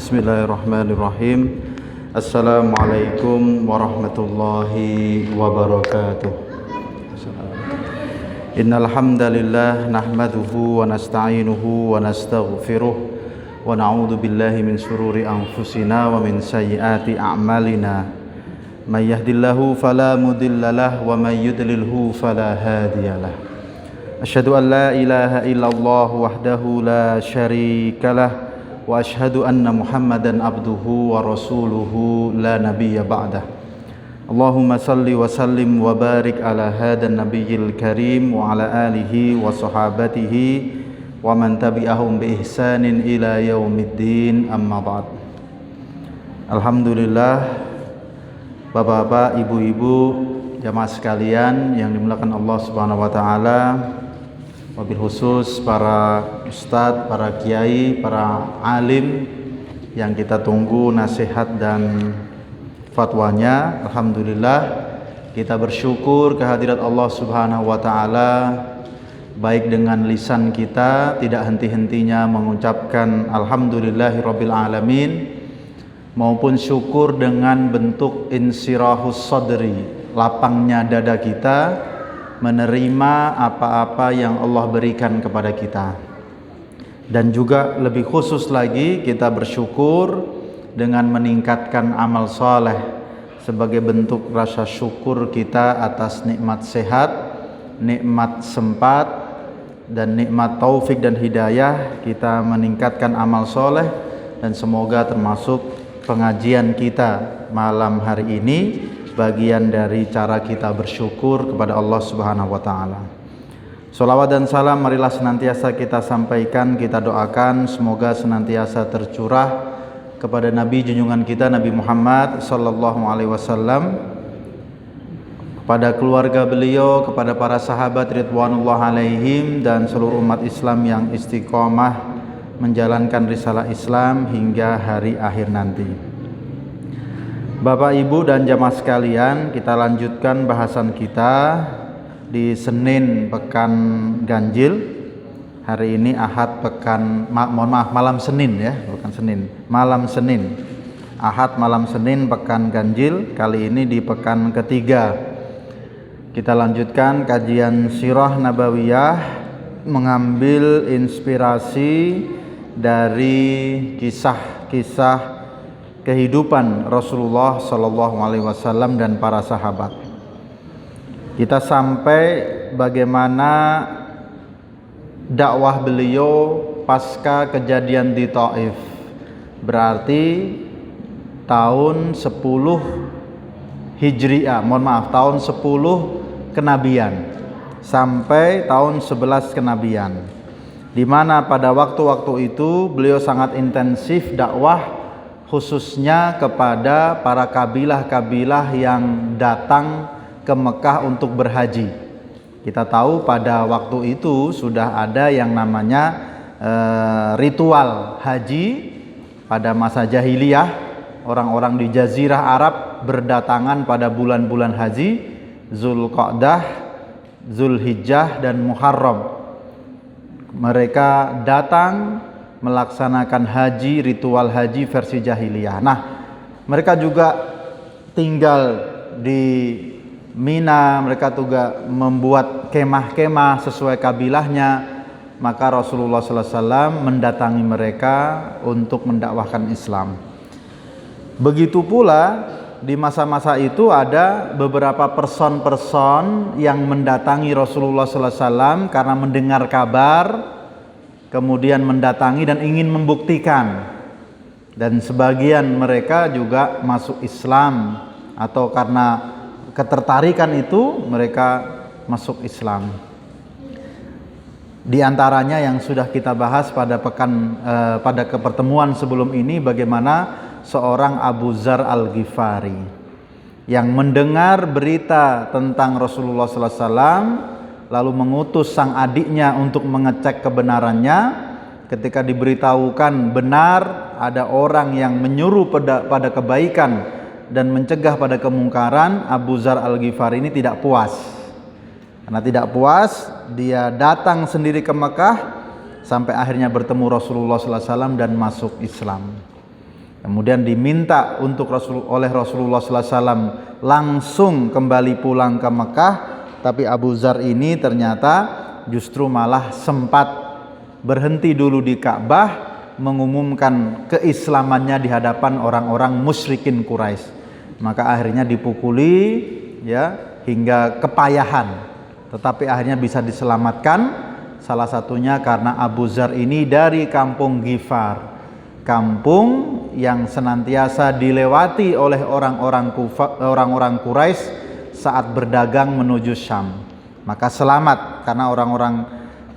Bismillahirrahmanirrahim. Assalamualaikum warahmatullahi wabarakatuh. Innal hamdalillah nahmaduhu wa nasta'inuhu wa nastaghfiruh wa na'udzu billahi min shururi anfusina wa min sayyiati a'malina. May yahdihillahu fala mudhillalah wa may yudlilhu fala hadiyalah. Asyhadu an la ilaha illallah wahdahu la syarikalah wa asyhadu anna Muhammadan abduhu wa rasuluhu la nabiyya ba'dah. Allahumma salli wa sallim wa barik ala hadan nabiyil karim wa ala alihi wa sahabatihi wa man tabi'ahum bi ihsanin ila yaumiddin, amma ba'd. Alhamdulillah, Bapak-bapak, ibu-ibu, jamaah sekalian yang dimuliakan Allah Subhanahu wa taala, wabil khusus para ustadz, para kiai, para alim yang kita tunggu nasihat dan fatwanya. Alhamdulillah, kita bersyukur kehadirat Allah Subhanahu wa taala, baik dengan lisan kita tidak henti-hentinya mengucapkan alhamdulillahirabbil alamin, maupun syukur dengan bentuk insirahus sadri, lapangnya dada kita menerima apa-apa yang Allah berikan kepada kita. Dan juga lebih khusus lagi kita bersyukur dengan meningkatkan amal soleh sebagai bentuk rasa syukur kita atas nikmat sehat, nikmat sempat, dan nikmat taufik dan hidayah. Kita meningkatkan amal soleh, dan semoga termasuk pengajian kita malam hari ini bagian dari cara kita bersyukur kepada Allah Subhanahu wa taala. Shalawat dan salam marilah senantiasa kita sampaikan, kita doakan semoga senantiasa tercurah kepada Nabi junjungan kita Nabi Muhammad sallallahu alaihi wasallam, kepada keluarga beliau, kepada para sahabat ridwanullah alaihim, dan seluruh umat Islam yang istiqomah menjalankan risalah Islam hingga hari akhir nanti. Bapak, Ibu, dan jamaah sekalian, kita lanjutkan bahasan kita di Senin pekan ganjil. Hari ini Ahad pekan, malam Senin ya, bukan Senin, malam Senin. Ahad malam Senin pekan ganjil, kali ini di pekan ketiga. Kita lanjutkan kajian sirah nabawiyah, mengambil inspirasi dari kisah-kisah kehidupan Rasulullah Sallallahu Alaihi Wasallam dan para sahabat. Kita sampai bagaimana dakwah beliau pasca kejadian di Taif, berarti tahun 10 Hijriah, tahun 10 kenabian sampai tahun 11 kenabian, di mana pada waktu-waktu itu beliau sangat intensif dakwah, khususnya kepada para kabilah-kabilah yang datang ke Mekah untuk berhaji. Kita tahu pada waktu itu sudah ada yang namanya ritual haji pada masa jahiliyah. Orang-orang di Jazirah Arab berdatangan pada bulan-bulan haji, Zulqa'dah, Zulhijjah, dan Muharram. Mereka datang melaksanakan haji, ritual haji versi jahiliyah. Nah, mereka juga tinggal di Mina, mereka juga membuat kemah-kemah sesuai kabilahnya. Maka Rasulullah SAW mendatangi mereka untuk mendakwahkan Islam. Begitu pula di masa-masa itu ada beberapa person-person yang mendatangi Rasulullah SAW karena mendengar kabar, kemudian mendatangi dan ingin membuktikan, dan sebagian mereka juga masuk Islam, atau karena ketertarikan itu mereka masuk Islam. Di antaranya yang sudah kita bahas pada pertemuan sebelum ini, bagaimana seorang Abu Dzar Al-Ghifari yang mendengar berita tentang Rasulullah SAW lalu mengutus sang adiknya untuk mengecek kebenarannya. Ketika diberitahukan benar ada orang yang menyuruh pada kebaikan dan mencegah pada kemungkaran, Abu Dzar Al-Ghifari ini tidak puas. Karena tidak puas, dia datang sendiri ke Mekah sampai akhirnya bertemu Rasulullah SAW dan masuk Islam. Kemudian diminta untuk oleh Rasulullah SAW langsung kembali pulang ke Mekah, tapi Abu Dzar ini ternyata justru malah sempat berhenti dulu di Ka'bah, mengumumkan keislamannya di hadapan orang-orang musyrikin Quraisy. Maka akhirnya dipukuli ya hingga kepayahan, tetapi akhirnya bisa diselamatkan. Salah satunya karena Abu Dzar ini dari kampung Ghifar, kampung yang senantiasa dilewati oleh orang-orang Quraisy saat berdagang menuju Syam. Maka selamat, karena orang-orang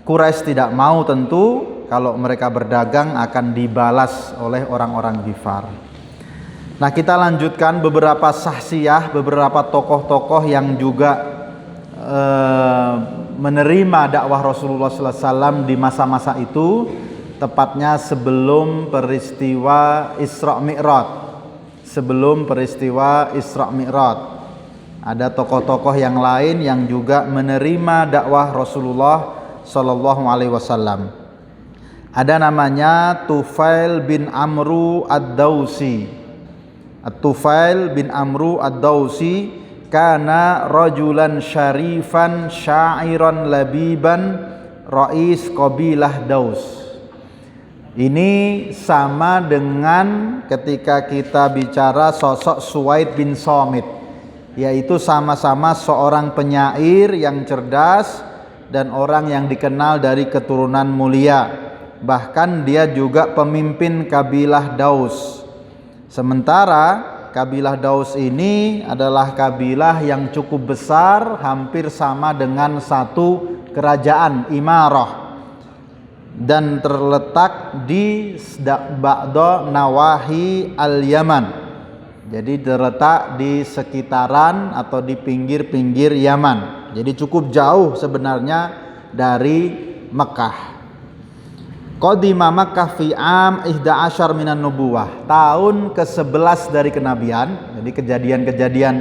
Quraisy tidak mau tentu kalau mereka berdagang akan dibalas oleh orang-orang Ghifar. Nah, kita lanjutkan beberapa sahsiyah, beberapa tokoh-tokoh yang juga menerima dakwah Rasulullah SAW di masa-masa itu, tepatnya sebelum peristiwa Isra Mi'raj. Sebelum peristiwa Isra Mi'raj, ada tokoh-tokoh yang lain yang juga menerima dakwah Rasulullah SAW. Ada namanya Tufail bin Amru ad-Dausi. Tufail bin Amru ad-Dausi kana rajulan syarifan syairan labiban rais qabilah Daus. Ini sama dengan ketika kita bicara sosok Suwaid bin Somit, yaitu sama-sama seorang penyair yang cerdas dan orang yang dikenal dari keturunan mulia. Bahkan dia juga pemimpin kabilah Daus. Sementara kabilah Daus ini adalah kabilah yang cukup besar, hampir sama dengan satu kerajaan Imarah, dan terletak di ba'da nawahi al-Yaman. Jadi terletak di sekitaran atau di pinggir-pinggir Yaman. Jadi cukup jauh sebenarnya dari Mekah. Qadima Makkah fi am 11 minan nubuwah, tahun ke-11 dari kenabian. Jadi kejadian-kejadian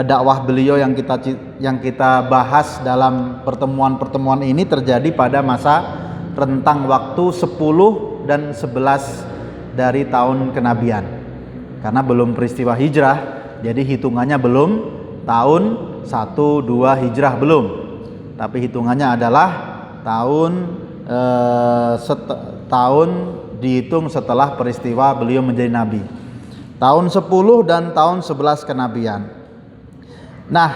dakwah beliau yang kita bahas dalam pertemuan-pertemuan ini terjadi pada masa rentang waktu 10 dan 11 dari tahun kenabian. Karena belum peristiwa hijrah, jadi hitungannya belum tahun 1, 2 hijrah belum. Tapi hitungannya adalah tahun dihitung setelah peristiwa beliau menjadi nabi. Tahun 10 dan tahun 11 kenabian. Nah,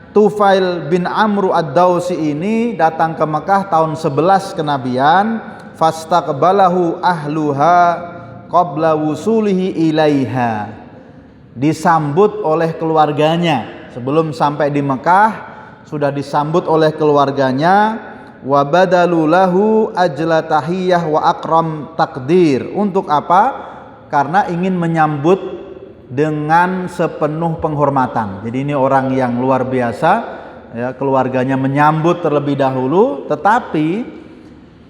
Tufail bin Amru ad-Dausi ini datang ke Mekah tahun 11 kenabian. Fastaqbalahu ahluha qabla wusulihi ilaiha. Disambut oleh keluarganya. Sebelum sampai di Mekah sudah disambut oleh keluarganya. Wa badalu lahu ajla tahiyah wa akram takdir. Untuk apa? Karena ingin menyambut dengan sepenuh penghormatan. Jadi ini orang yang luar biasa ya, keluarganya menyambut terlebih dahulu, tetapi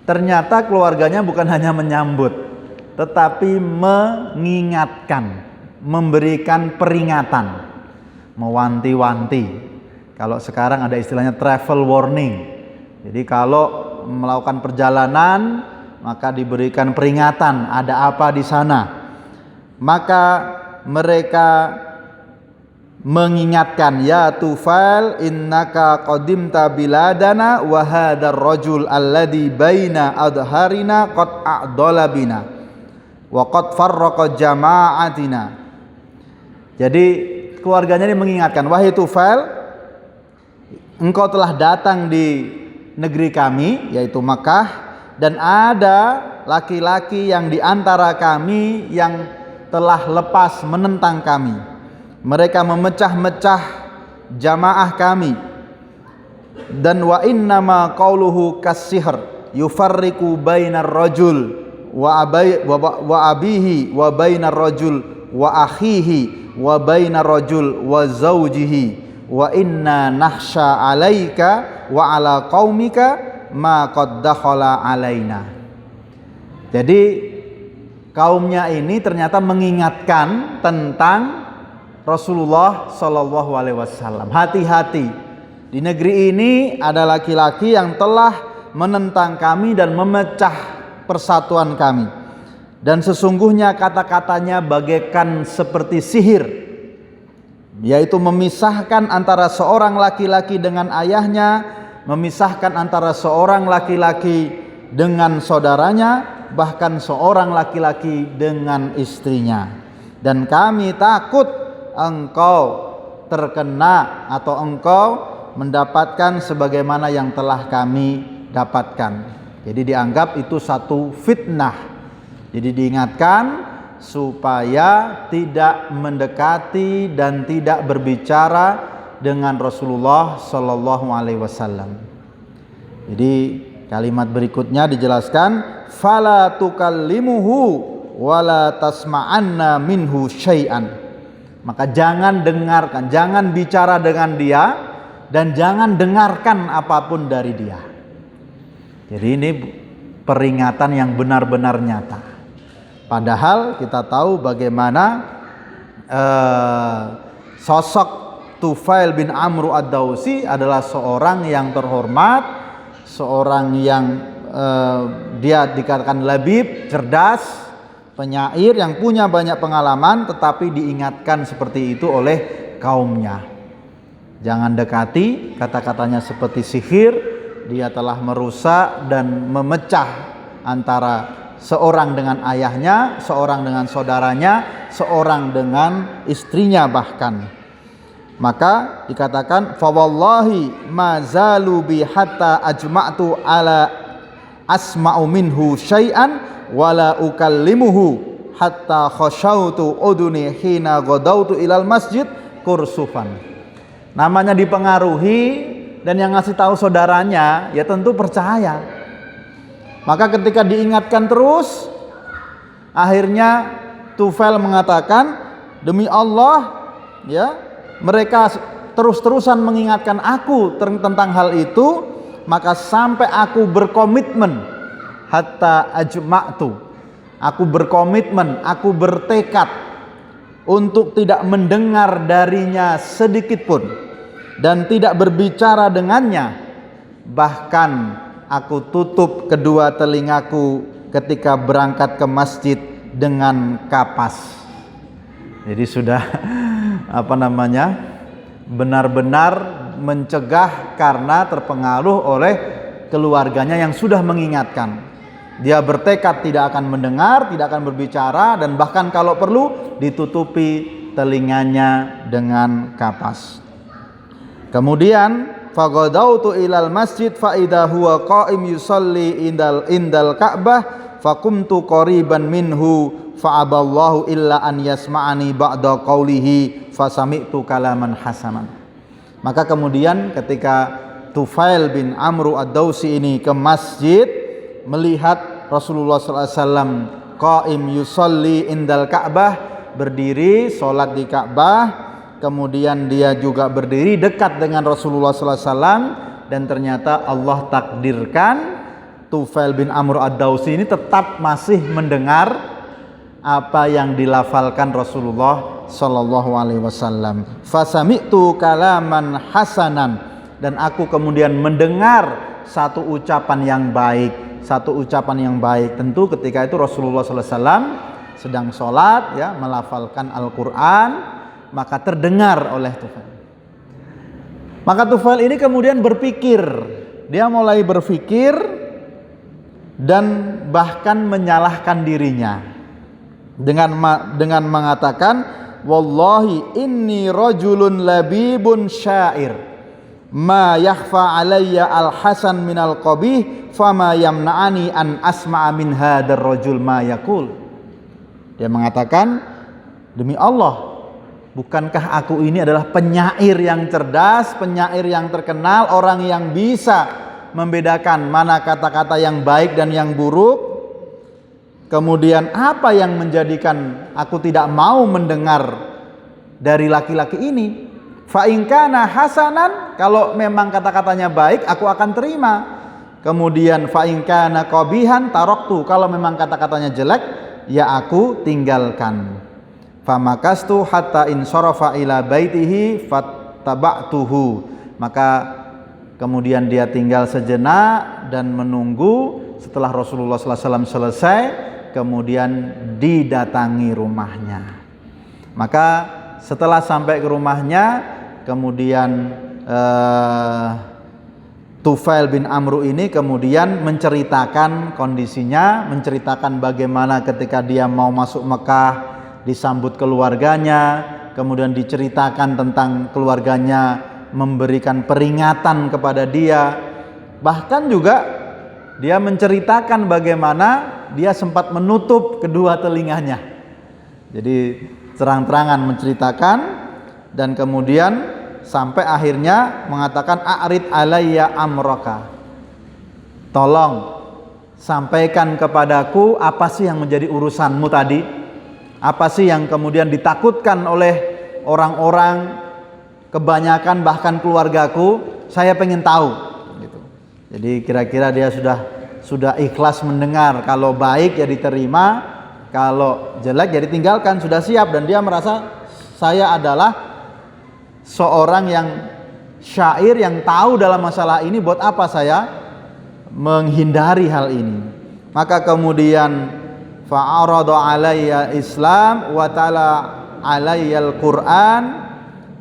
ternyata keluarganya bukan hanya menyambut, tetapi mengingatkan, memberikan peringatan, mewanti-wanti. Kalau sekarang ada istilahnya travel warning. Jadi kalau melakukan perjalanan maka diberikan peringatan ada apa di sana. Maka mereka mengingatkan, ya Tufail innaka qadimta biladana wa hadzal rajul alladhi baina adharina qad a'dala bina wa qad farraqa jama'atina. Jadi keluarganya ini mengingatkan, wahai Tufail, engkau telah datang di negeri kami yaitu Makkah, dan ada laki-laki yang di antara kami yang telah lepas menentang kami. Mereka memecah-mecah jamaah kami. Dan wa innama qauluhu kas-sihr yufarriqu bainar rajul wa abihi wa bainar rajul wa akhihi wa bainar rajul wa zawjihi wa inna nakhsha 'alaika wa ala qaumika ma qad dakhala alaina. Jadi kaumnya ini ternyata mengingatkan tentang Rasulullah Shallallahu Alaihi Wasallam. Hati-hati, di negeri ini ada laki-laki yang telah menentang kami dan memecah persatuan kami. Dan sesungguhnya kata-katanya bagaikan seperti sihir, yaitu memisahkan antara seorang laki-laki dengan ayahnya, memisahkan antara seorang laki-laki dengan saudaranya, bahkan seorang laki-laki dengan istrinya. Dan kami takut engkau terkena atau engkau mendapatkan sebagaimana yang telah kami dapatkan. Jadi dianggap itu satu fitnah. Jadi diingatkan supaya tidak mendekati dan tidak berbicara dengan Rasulullah Sallallahu Alaihi Wasallam. Jadi kalimat berikutnya dijelaskan, fala tukallimuhu wala tasma'anna minhu syai'an. Maka jangan dengarkan, jangan bicara dengan dia dan jangan dengarkan apapun dari dia. Jadi ini peringatan yang benar-benar nyata. Padahal kita tahu bagaimana sosok Tufail bin Amru ad-Dausi adalah seorang yang terhormat, seorang yang dia dikatakan labib, cerdas, penyair yang punya banyak pengalaman, tetapi diingatkan seperti itu oleh kaumnya. Jangan dekati, kata-katanya seperti sihir, dia telah merusak dan memecah antara seorang dengan ayahnya, seorang dengan saudaranya, seorang dengan istrinya bahkan. Maka dikatakan fa wallahi ma zalu bi hatta ajma'tu ala asma'u minhu syai'an wala ukallimuhu hatta khasyautu uduni hina ghadautu ilal masjid kursufan. Namanya dipengaruhi dan yang ngasih tahu saudaranya ya tentu percaya. Maka ketika diingatkan terus, akhirnya Tufail mengatakan, demi Allah, ya, mereka terus-terusan mengingatkan aku tentang hal itu, maka sampai aku berkomitmen, hatta ajma'tu, aku berkomitmen, aku bertekad untuk tidak mendengar darinya sedikit pun dan tidak berbicara dengannya, bahkan aku tutup kedua telingaku ketika berangkat ke masjid dengan kapas. Jadi sudah benar-benar mencegah karena terpengaruh oleh keluarganya yang sudah mengingatkan. Dia bertekad tidak akan mendengar, tidak akan berbicara, dan bahkan kalau perlu ditutupi telinganya dengan kapas. Kemudian faghadautu ilal masjid fa idza huwa qa'im yusalli indal Ka'bah faqumtu qariban minhu fa aballahu illa an yasma'ani ba'da qawlihi fasami'tu kalaman hasanan. Maka kemudian ketika Tufail bin Amru ad-Dausi ini ke masjid melihat Rasulullah sallallahu alaihi wasallam qa'im yusalli indal Ka'bah, berdiri salat di Ka'bah, kemudian dia juga berdiri dekat dengan Rasulullah sallallahu alaihi wasallam, dan ternyata Allah takdirkan Tufail bin Amr ad-Dausi ini tetap masih mendengar apa yang dilafalkan Rasulullah sallallahu alaihi wasallam. Fasami'tu kalaman hasanan, dan aku kemudian mendengar satu ucapan yang baik, satu ucapan yang baik. Tentu ketika itu Rasulullah sallallahu alaihi wasallam sedang sholat, ya, melafalkan Al-Quran, maka terdengar oleh Tufail. Maka Tufail ini kemudian berpikir, dia mulai berpikir dan bahkan menyalahkan dirinya dengan mengatakan, wallahi inni rajulun labibun syair ma yakhfa alayya al-hasan minal qabih fama yamna'ani an asma'a min hadar rajul ma yaqul. Dia mengatakan, demi Allah, bukankah aku ini adalah penyair yang cerdas, penyair yang terkenal, orang yang bisa membedakan mana kata-kata yang baik dan yang buruk. Kemudian apa yang menjadikan aku tidak mau mendengar dari laki-laki ini? Fa in kana hasanan, kalau memang kata-katanya baik aku akan terima. Kemudian fa in kana qabihan taraktu, kalau memang kata-katanya jelek ya aku tinggalkan. Famakastu hatta insarafa ila baitihi fattaba'tuhu. Maka kemudian dia tinggal sejenak dan menunggu setelah Rasulullah SAW selesai, kemudian didatangi rumahnya. Maka setelah sampai ke rumahnya, kemudian Tufail bin Amru ini kemudian menceritakan kondisinya, menceritakan bagaimana ketika dia mau masuk Mekah disambut keluarganya, kemudian diceritakan tentang keluarganya memberikan peringatan kepada dia. Bahkan juga dia menceritakan bagaimana dia sempat menutup kedua telinganya. Jadi terang-terangan menceritakan, dan kemudian sampai akhirnya mengatakan a'rid alayya amraka. Tolong sampaikan kepadaku apa sih yang menjadi urusanmu tadi? Apa sih yang kemudian ditakutkan oleh orang-orang, kebanyakan bahkan keluargaku? Saya pengen tahu gitu. Jadi kira-kira dia sudah ikhlas mendengar, kalau baik ya diterima, kalau jelek ya ditinggalkan, sudah siap. Dan dia merasa saya adalah seorang yang syair yang tahu dalam masalah ini, buat apa saya menghindari hal ini. Maka kemudian fa'arada alayya Islam wa ta'ala alayya al-Qur'an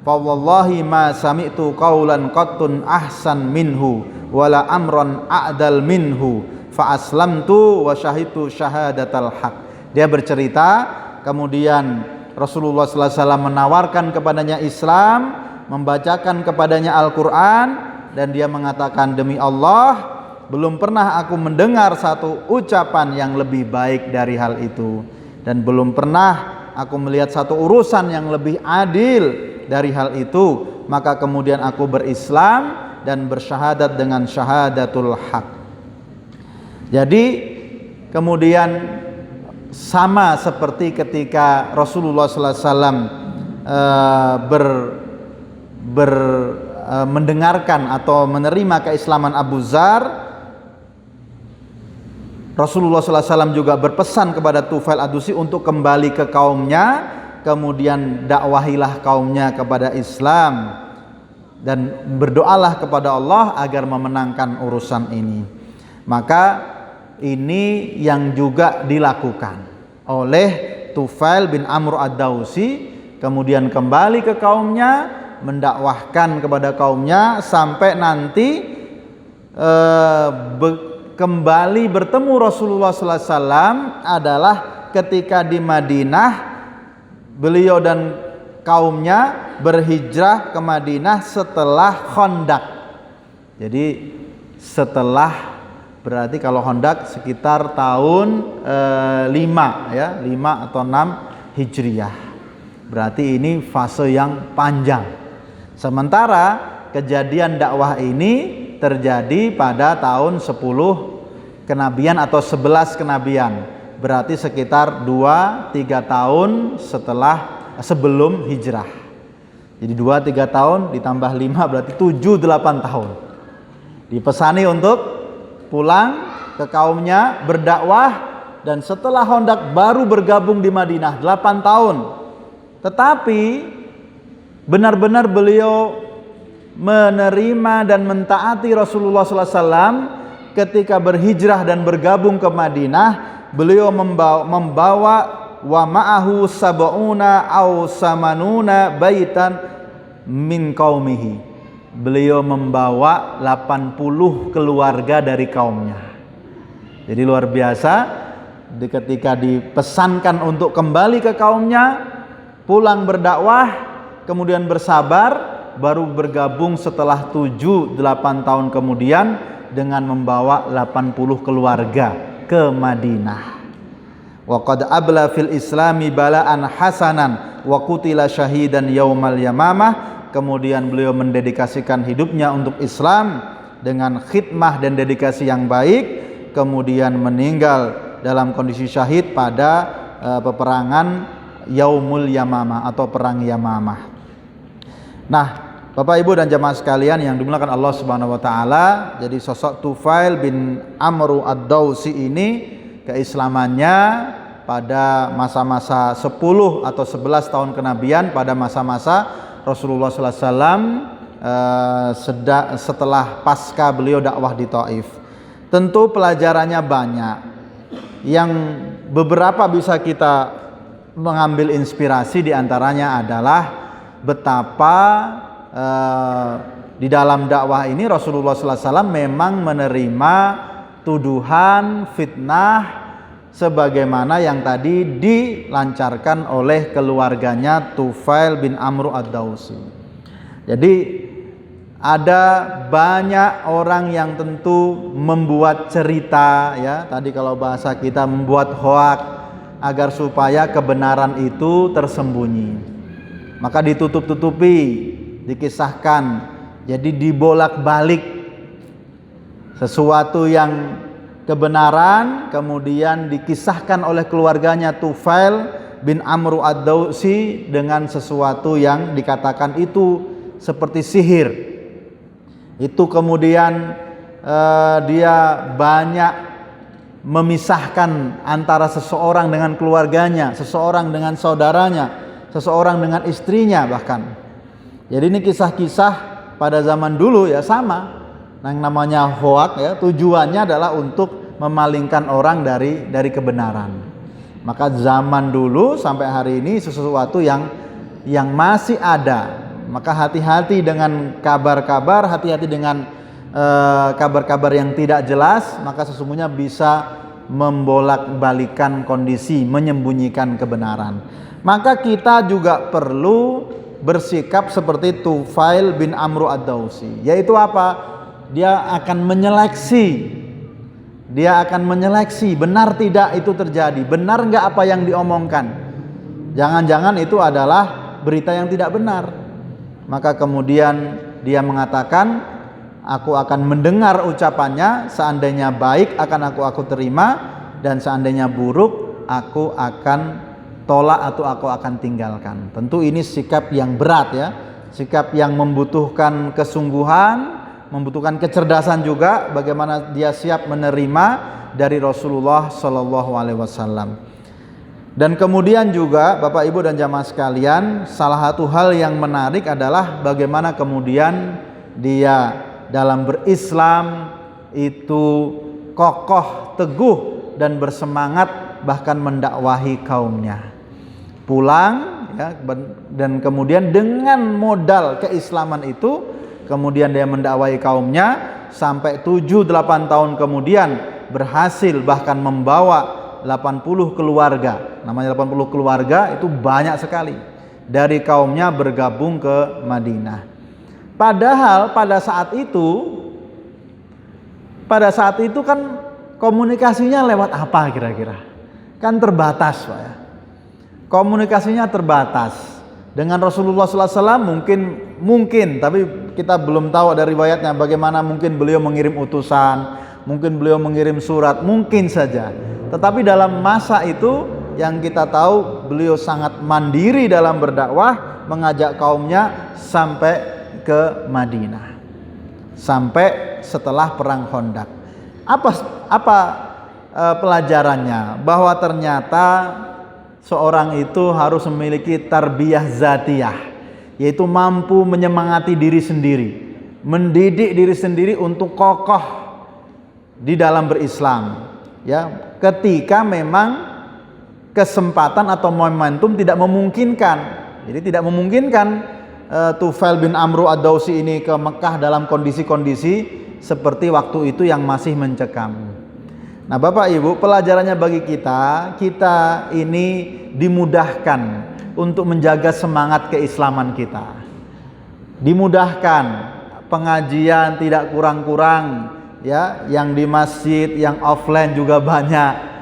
fa wallahi ma sami'tu qawlan qattun ahsan minhu wala amran a'dal minhu fa aslamtu wa syahidtu syahadatal haq. Dia bercerita, kemudian Rasulullah SAW menawarkan kepadanya Islam, membacakan kepadanya Al-Quran, dan dia mengatakan, demi Allah, belum pernah aku mendengar satu ucapan yang lebih baik dari hal itu, dan belum pernah aku melihat satu urusan yang lebih adil dari hal itu. Maka kemudian aku berislam dan bersyahadat dengan syahadatul haq. Jadi kemudian sama seperti ketika Rasulullah SAW mendengarkan atau menerima keislaman Abu Dzar, Rasulullah SAW juga berpesan kepada Tufail Ad-Dausi untuk kembali ke kaumnya, kemudian dakwahilah kaumnya kepada Islam, dan berdoalah kepada Allah agar memenangkan urusan ini. Maka ini yang juga dilakukan oleh Tufail bin Amr Ad-Dausi, kemudian kembali ke kaumnya, mendakwahkan kepada kaumnya, sampai nanti kembali bertemu Rasulullah SAW adalah ketika di Madinah. Beliau dan kaumnya berhijrah ke Madinah setelah Khandaq. Jadi setelah, berarti kalau Khandaq sekitar tahun 5 ya, 5 atau 6 Hijriyah. Berarti ini fase yang panjang. Sementara kejadian dakwah ini terjadi pada tahun 10 kenabian atau 11 kenabian. Berarti sekitar 2-3 tahun sebelum hijrah. Jadi 2-3 tahun ditambah 5 berarti 7-8 tahun. Dipesani untuk pulang ke kaumnya, berdakwah, dan setelah Khandaq baru bergabung di Madinah 8 tahun. Tetapi benar-benar beliau menerima dan mentaati Rasulullah SAW ketika berhijrah dan bergabung ke Madinah. Beliau membawa wa ma'ahu sab'una aw samanuna baitan min qaumihi. Beliau membawa 80 keluarga dari kaumnya. Jadi luar biasa, ketika dipesankan untuk kembali ke kaumnya, pulang berdakwah, kemudian bersabar, baru bergabung setelah 7-8 tahun kemudian dengan membawa 80 keluarga ke Madinah. Wa qad abla fil islami bala'an hasanan wa qutila syahidan yaumal yamamah. Kemudian beliau mendedikasikan hidupnya untuk Islam dengan khidmah dan dedikasi yang baik, kemudian meninggal dalam kondisi syahid pada peperangan Yaumul Yamamah atau perang Yamamah. Nah, Bapak Ibu dan jamaah sekalian yang dimuliakan Allah Subhanahu wa taala, jadi sosok Tufail bin Amr Ad-Dausi ini keislamannya pada masa-masa 10 atau 11 tahun kenabian, pada masa-masa Rasulullah SAW setelah pasca beliau dakwah di Taif. Tentu pelajarannya banyak. Yang beberapa bisa kita mengambil inspirasi, diantaranya adalah betapa di dalam dakwah ini Rasulullah SAW memang menerima tuduhan, fitnah sebagaimana yang tadi dilancarkan oleh keluarganya Tufail bin Amru ad-Dawsi. Jadi ada banyak orang yang tentu membuat cerita, ya, tadi kalau bahasa kita membuat hoak agar supaya kebenaran itu tersembunyi. Maka ditutup-tutupi, dikisahkan, jadi dibolak-balik sesuatu yang kebenaran kemudian dikisahkan oleh keluarganya Tufail bin Amru ad-Dawsi dengan sesuatu yang dikatakan itu seperti sihir. Itu kemudian dia banyak memisahkan antara seseorang dengan keluarganya, seseorang dengan saudaranya, seseorang dengan istrinya bahkan. Jadi ini kisah-kisah pada zaman dulu ya sama. Yang namanya hoak ya, tujuannya adalah untuk memalingkan orang dari kebenaran. Maka zaman dulu sampai hari ini sesuatu yang masih ada. Maka hati-hati dengan kabar-kabar, hati-hati dengan kabar-kabar yang tidak jelas, maka sesungguhnya bisa membolak-balikan kondisi, menyembunyikan kebenaran. Maka kita juga perlu bersikap seperti Tufail bin Amru ad-Dawsi, yaitu apa? Dia akan menyeleksi benar tidak itu terjadi, benar enggak apa yang diomongkan. Jangan-jangan itu adalah berita yang tidak benar. Maka kemudian dia mengatakan, aku akan mendengar ucapannya, seandainya baik akan aku terima, dan seandainya buruk aku akan tolak atau aku akan tinggalkan. Tentu ini sikap yang berat ya, sikap yang membutuhkan kesungguhan, membutuhkan kecerdasan juga, bagaimana dia siap menerima dari Rasulullah Shallallahu Alaihi Wasallam. Dan kemudian juga Bapak Ibu dan jamaah sekalian, salah satu hal yang menarik adalah bagaimana kemudian dia dalam berislam itu kokoh, teguh dan bersemangat bahkan mendakwahi kaumnya. Pulang ya, dan kemudian dengan modal keislaman itu kemudian dia mendakwahi kaumnya sampai 7-8 tahun kemudian berhasil bahkan membawa 80 keluarga. Namanya 80 keluarga itu banyak sekali dari kaumnya bergabung ke Madinah. Padahal pada saat itu kan komunikasinya lewat apa kira-kira? Kan terbatas, Pak ya. Komunikasinya terbatas. Dengan Rasulullah SAW mungkin, tapi kita belum tahu dari riwayatnya bagaimana mungkin beliau mengirim utusan, mungkin beliau mengirim surat, mungkin saja. Tetapi dalam masa itu yang kita tahu beliau sangat mandiri dalam berdakwah, mengajak kaumnya sampai ke Madinah, sampai setelah perang Khandaq. Apa pelajarannya? Bahwa ternyata seorang itu harus memiliki tarbiyah zatiyah, yaitu mampu menyemangati diri sendiri, mendidik diri sendiri untuk kokoh di dalam berislam. Ya, ketika memang kesempatan atau momentum tidak memungkinkan. Jadi tidak memungkinkan Tufail bin Amru ad-Dawsi ini ke Mekah dalam kondisi-kondisi seperti waktu itu yang masih mencekam. Nah Bapak Ibu, pelajarannya bagi kita ini dimudahkan untuk menjaga semangat keislaman kita. Dimudahkan, pengajian tidak kurang-kurang ya, yang di masjid, yang offline juga banyak.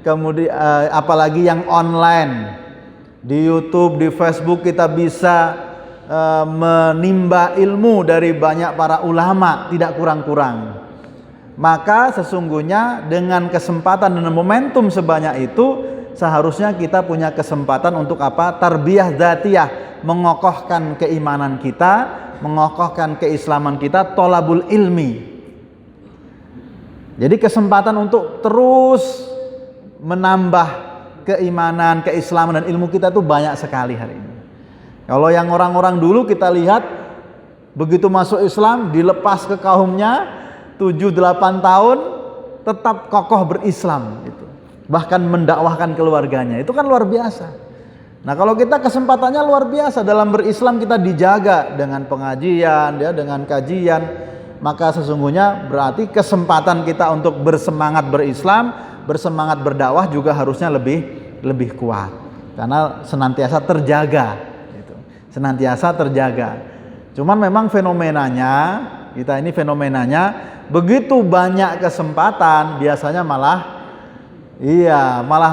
Kemudian apalagi yang online. Di YouTube, di Facebook kita bisa menimba ilmu dari banyak para ulama, tidak kurang-kurang. Maka sesungguhnya dengan kesempatan dan momentum sebanyak itu seharusnya kita punya kesempatan untuk apa? Tarbiyah dzatiyah, mengokohkan keimanan kita, mengokohkan keislaman kita, tolabul ilmi. Jadi kesempatan untuk terus menambah keimanan, keislaman dan ilmu kita tuh banyak sekali hari ini. Kalau yang orang-orang dulu kita lihat begitu masuk Islam dilepas ke kaumnya 7-8 tahun tetap kokoh berislam itu. bahkan mendakwahkan keluarganya. Itu kan luar biasa. Nah, kalau kita kesempatannya luar biasa dalam berislam, kita dijaga dengan pengajian, ya, dengan kajian, maka sesungguhnya berarti kesempatan kita untuk bersemangat berislam, bersemangat berdakwah juga harusnya lebih kuat, karena senantiasa terjaga, gitu. Senantiasa terjaga. Cuman memang fenomenanya, kita ini fenomenanya begitu banyak kesempatan, biasanya malah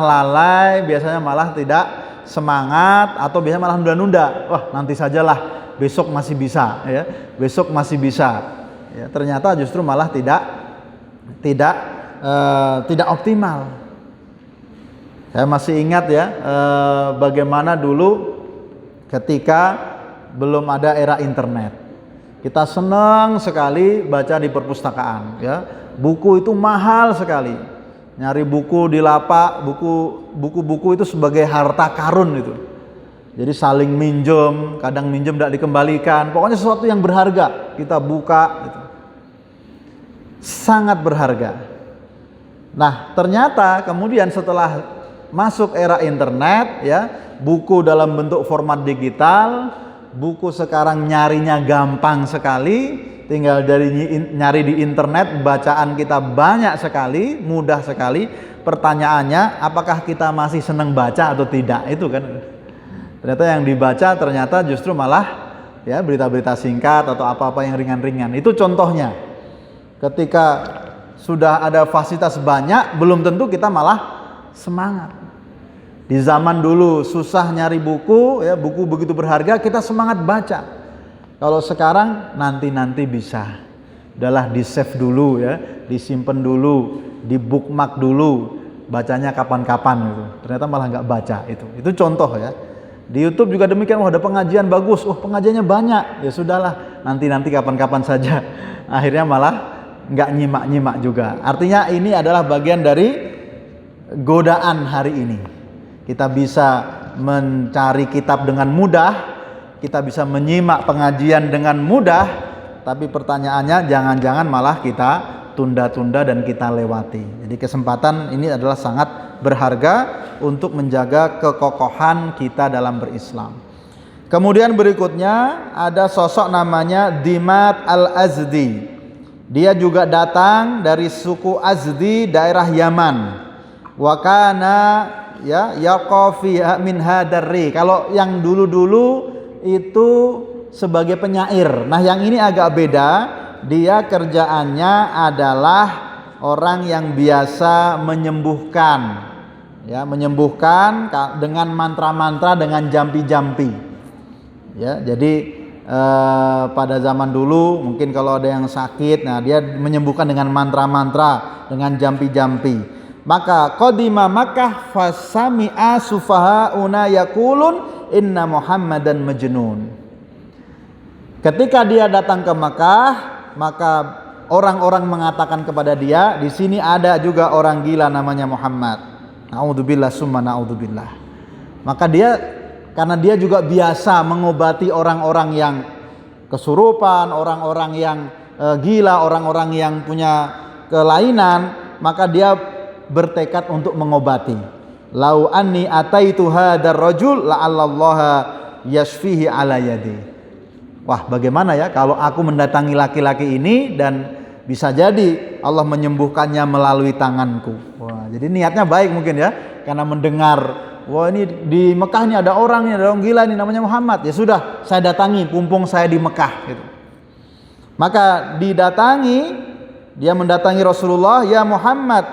lalai, biasanya malah tidak semangat, atau biasanya malah nunda-nunda. Wah, nanti sajalah, besok masih bisa, ya. Besok masih bisa. Ya, ternyata justru malah tidak optimal. Saya masih ingat ya, bagaimana dulu ketika belum ada era internet. Kita senang sekali baca di perpustakaan, ya. Buku itu mahal sekali. Nyari buku di lapak, buku-buku itu sebagai harta karun itu. Jadi saling minjem, kadang minjem tidak dikembalikan. Pokoknya sesuatu yang berharga kita buka, gitu. Sangat berharga. Nah, ternyata kemudian setelah masuk era internet, ya, buku dalam bentuk format digital, buku sekarang nyarinya gampang sekali. Tinggal dari nyari di internet, bacaan kita banyak sekali, mudah sekali. Pertanyaannya, apakah kita masih senang baca atau tidak? Itu kan. Ternyata yang dibaca ternyata justru malah, ya, berita-berita singkat atau apa-apa yang ringan-ringan. Itu contohnya. Ketika sudah ada fasilitas banyak, belum tentu kita malah semangat. Di zaman dulu susah nyari buku, ya, buku begitu berharga, kita semangat baca. Kalau sekarang nanti bisa, udahlah di save dulu, ya, disimpan dulu, di bookmark dulu, bacanya kapan-kapan gitu. Ternyata malah nggak baca itu. Itu contoh, ya. Di YouTube juga demikian. Wah, ada pengajian bagus, pengajiannya banyak, ya sudahlah, nanti kapan-kapan saja. Akhirnya malah nggak nyimak juga. Artinya ini adalah bagian dari godaan hari ini. Kita bisa mencari kitab dengan mudah. Kita bisa menyimak pengajian dengan mudah, tapi pertanyaannya jangan-jangan malah kita tunda-tunda dan kita lewati. Jadi kesempatan ini adalah sangat berharga untuk menjaga kekokohan kita dalam berislam. Kemudian berikutnya ada sosok namanya Dimat Al-Azdi. Dia juga datang dari suku Azdi, daerah Yaman. Wa kana yaqafi min hadarri. Kalau yang dulu-dulu itu sebagai penyair. Nah, yang ini agak beda. Dia kerjaannya adalah orang yang biasa menyembuhkan, ya, menyembuhkan dengan mantra-mantra, dengan jampi-jampi. Ya, jadi pada zaman dulu mungkin kalau ada yang sakit, nah dia menyembuhkan dengan mantra-mantra, dengan jampi-jampi. Maka qadima Makkah fasami'a sufahauna yaqulun inna Muhammadan majnun. Ketika dia datang ke Makkah, maka orang-orang mengatakan kepada dia, di sini ada juga orang gila namanya Muhammad. Naudzubillah summa naudzubillah. Maka dia, karena dia juga biasa mengobati orang-orang yang kesurupan, orang-orang yang gila, orang-orang yang punya kelainan, maka dia bertekad untuk mengobati. Lau anni ataitu hadar rajul la'allallaha yashfihi ala yadi. Wah, bagaimana ya kalau aku mendatangi laki-laki ini dan bisa jadi Allah menyembuhkannya melalui tanganku. Wah, jadi niatnya baik mungkin ya, karena mendengar, wah ini di Mekah ini ada orang gila ini namanya Muhammad. Ya sudah, saya datangi, mumpung saya di Mekah gitu. Maka dia mendatangi Rasulullah, ya Muhammad,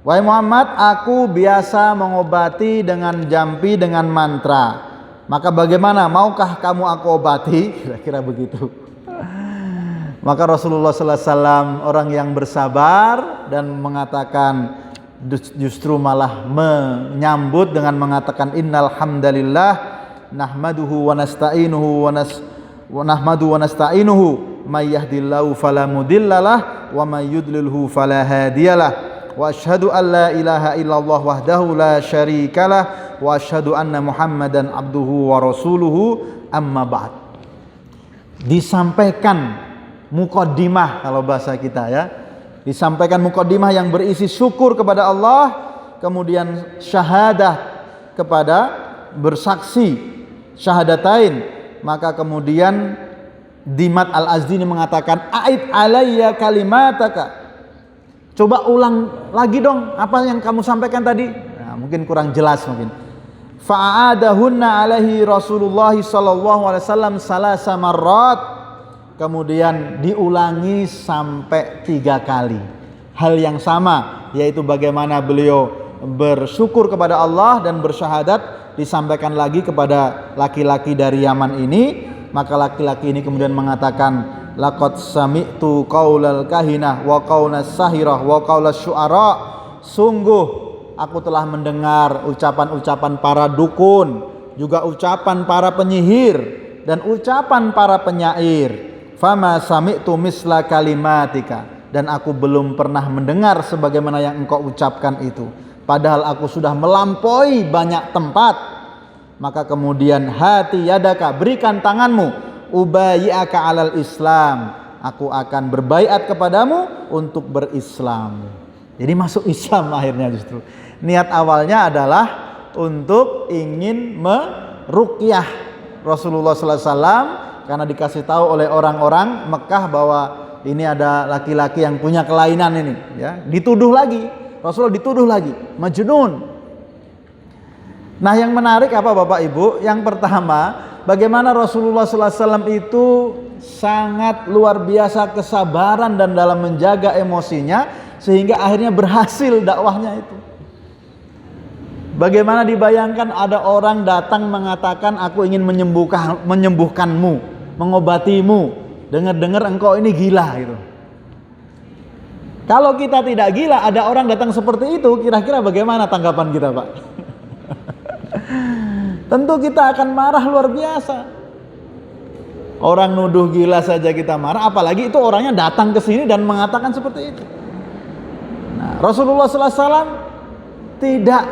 wahai Muhammad, aku biasa mengobati dengan jampi, dengan mantra. Maka bagaimana? Maukah kamu aku obati? Kira-kira begitu. Maka Rasulullah sallallahu alaihi wasallam orang yang bersabar dan mengatakan, justru malah menyambut dengan mengatakan innal hamdalillah nahmaduhu wa nasta'inuhu wa nasta'inuhu may yahdihillahu fala mudhillalah wa may yudlilhu fala hadiyalah. Wa asyhadu an la ilaha illallah wahdahu la syarikalah wa asyhadu anna Muhammadan abduhu wa rasuluhu, amma ba'd. Disampaikan muqaddimah kalau bahasa kita ya. Disampaikan muqaddimah yang berisi syukur kepada Allah, kemudian syahadah kepada bersaksi syahadatain, maka kemudian Dimat Al-Azdi ini mengatakan, a'id alayya kalimataka, coba ulang lagi dong apa yang kamu sampaikan tadi. Nah, mungkin kurang jelas mungkin. Fa'adahunna alaihi Rasulullah sallallahu alaihi wasallam salasa marrat, kemudian diulangi sampai 3 kali hal yang sama, yaitu bagaimana beliau bersyukur kepada Allah dan bersyahadat, disampaikan lagi kepada laki-laki dari Yaman ini. Maka laki-laki ini kemudian mengatakan, laqad sami'tu qaulal kahinah wa qaulas sahirah wa qaulas syu'ara, sungguh aku telah mendengar ucapan-ucapan para dukun, juga ucapan para penyihir dan ucapan para penyair. Fama sami'tu misla kalimatika, dan aku belum pernah mendengar sebagaimana yang engkau ucapkan itu, padahal aku sudah melampaui banyak tempat. Maka kemudian hati yadaka, berikan tanganmu, ubayyi'aka alal Islam, aku akan berbaiat kepadamu untuk berislam. Jadi masuk Islam akhirnya. Justru niat awalnya adalah untuk ingin meruqyah Rasulullah sallallahu alaihi wasallam, karena dikasih tahu oleh orang-orang Mekah bahwa ini ada laki-laki yang punya kelainan ini, ya. Dituduh lagi, Rasulullah dituduh lagi majnun. Nah, yang menarik apa Bapak Ibu? Yang pertama, bagaimana Rasulullah sallallahu alaihi wasallam itu sangat luar biasa kesabaran dan dalam menjaga emosinya, sehingga akhirnya berhasil dakwahnya itu. Bagaimana dibayangkan ada orang datang mengatakan, aku ingin menyembuhkanmu, mengobatimu, dengar-dengar engkau ini gila gitu. Kalau kita tidak gila, ada orang datang seperti itu, kira-kira bagaimana tanggapan kita, Pak? Tentu kita akan marah luar biasa. Orang nuduh gila saja kita marah, apalagi itu orangnya datang ke sini dan mengatakan seperti itu. Nah, Rasulullah sallallahu alaihi wasallam tidak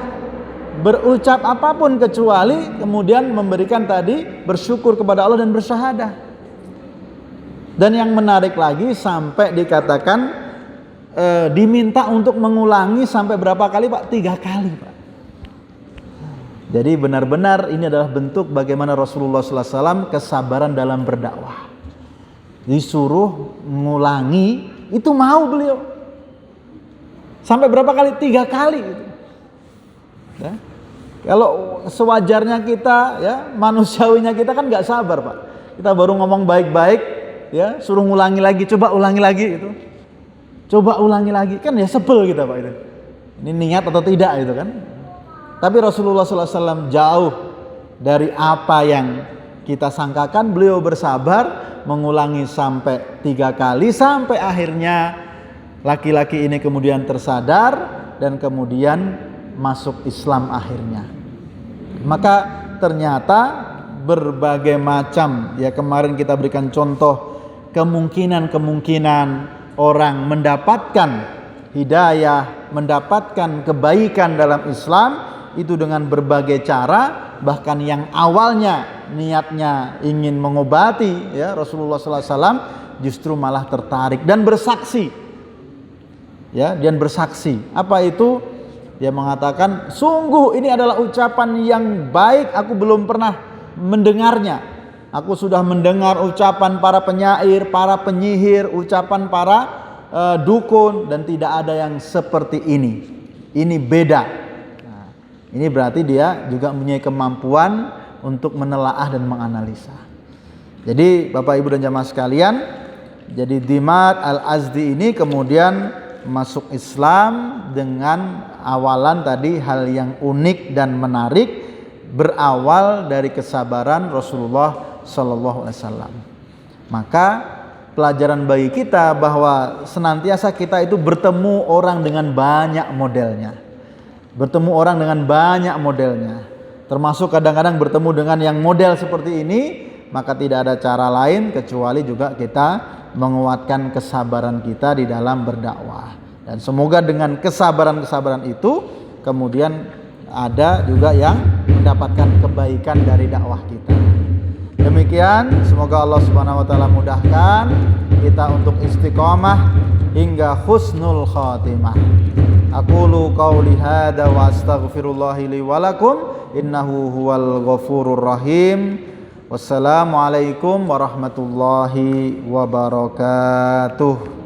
berucap apapun kecuali kemudian memberikan tadi bersyukur kepada Allah dan bersyahadah. Dan yang menarik lagi sampai dikatakan diminta untuk mengulangi sampai berapa kali, Pak? 3 kali, Pak. Jadi benar-benar ini adalah bentuk bagaimana Rasulullah sallallahu alaihi wasallam kesabaran dalam berdakwah. Disuruh mengulangi, itu mau beliau. Sampai berapa kali? 3 kali. Ya. Kalau sewajarnya kita, ya manusiawinya kita kan nggak sabar, Pak. Kita baru ngomong baik-baik, ya suruh ngulangi lagi, coba ulangi lagi itu. Coba ulangi lagi, kan ya sebel kita, Pak itu. Ini niat atau tidak itu kan? Tapi Rasulullah SAW jauh dari apa yang kita sangkakan. Beliau bersabar mengulangi sampai 3 kali, sampai akhirnya laki-laki ini kemudian tersadar dan kemudian masuk Islam akhirnya. Maka ternyata berbagai macam, ya kemarin kita berikan contoh kemungkinan orang mendapatkan hidayah, mendapatkan kebaikan dalam Islam itu dengan berbagai cara. Bahkan yang awalnya niatnya ingin mengobati, ya Rasulullah SAW justru malah tertarik dan bersaksi, ya, dan bersaksi. Apa itu? Dia mengatakan, sungguh ini adalah ucapan yang baik, aku belum pernah mendengarnya. Aku sudah mendengar ucapan para penyair, para penyihir, ucapan para dukun, dan tidak ada yang seperti ini. Ini beda. Ini berarti dia juga mempunyai kemampuan untuk menelaah dan menganalisa. Jadi Bapak Ibu dan jamaah sekalian, jadi Dimat Al-Azdi ini kemudian masuk Islam dengan awalan tadi hal yang unik dan menarik, berawal dari kesabaran Rasulullah Sallallahu Alaihi Wasallam. Maka pelajaran bagi kita bahwa senantiasa kita itu bertemu orang dengan banyak modelnya. Bertemu orang dengan banyak modelnya, termasuk kadang-kadang bertemu dengan yang model seperti ini, maka tidak ada cara lain kecuali juga kita menguatkan kesabaran kita di dalam berdakwah. Dan semoga dengan kesabaran-kesabaran itu kemudian ada juga yang mendapatkan kebaikan dari dakwah kita. Demikian, semoga Allah Subhanahu wa taala mudahkan kita untuk istiqomah hingga husnul khatimah. Aqulu qawli hadza wa astaghfirullahi li wa lakum innahu huwal ghafurur rahim. Wassalamualaikum warahmatullahi wabarakatuh.